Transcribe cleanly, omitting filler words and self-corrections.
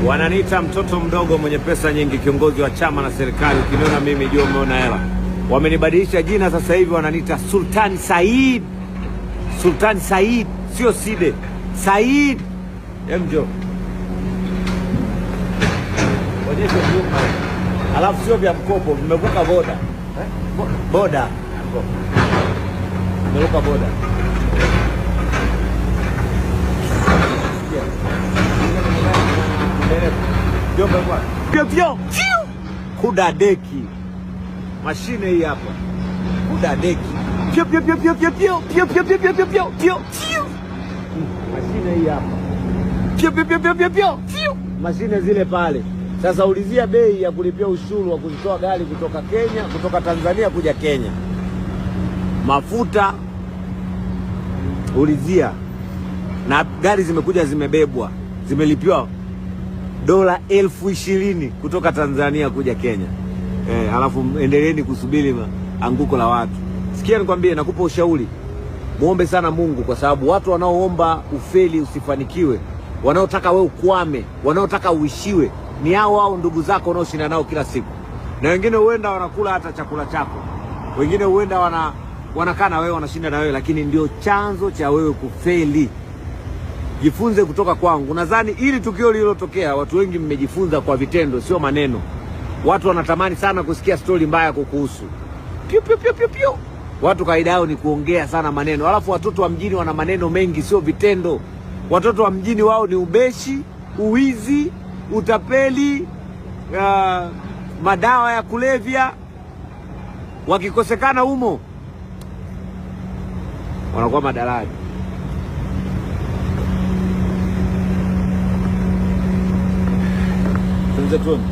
Wananiita mtoto mdogo mwenye pesa nyingi, kiongozi wa chama na serikali. Ukiniona mimi jua umeona hela. Wamenibadilisha jina sasa hivi wananiita Sultan Said. Sultan Said, sio Side. Said. Emjo. Onyesha nyuma. Alafu sio vya mkopo, vimevuka boda. Boda. Vimevuka boda. Pio kuda deki, mashine hii hapa, kuda deki, pio mashine hii hapa, pio mashine zile pale. Sasa ulizia bei ya kulipia ushuru wa kuzitoa gari kutoka Kenya, kutoka Tanzania kuja Kenya, mafuta ulizia, na gari zimekuja zimebebwa, zimelipiwa dola 20,000 kutoka Tanzania kuja Kenya. Halafu endeleeni kusubiri anguko la watu. Sikia nikwambie, nakupa ushauri. Muombe sana Mungu, kwa sababu watu wanaoomba ufeli usifanikiwe, wanaotaka wewe ukwame, wanaotaka uishiwe, ni hao ndugu zako unaoshinda nao kila siku. Na wengine huenda wanakula hata chakula chako. Wengine huenda wanakaa na wewe, wanashinda na wewe, lakini ndio chanzo cha wewe kufeli. Jifunze kutoka kwangu. Nadhani ili tukio lililotokea watu wengi mmejifunza kwa vitendo, sio maneno. Watu wanatamani sana kusikia stori mbaya kukuhusu. Pio. Watu kaida yao ni kuongea sana maneno. Alafu watoto wa mjini wana maneno mengi, sio vitendo. Watoto wa mjini wao ni ubeshi, uwizi, utapeli, madawa ya kulevya. Wakikosekana humo wanakuwa madalali. Tunze tuone.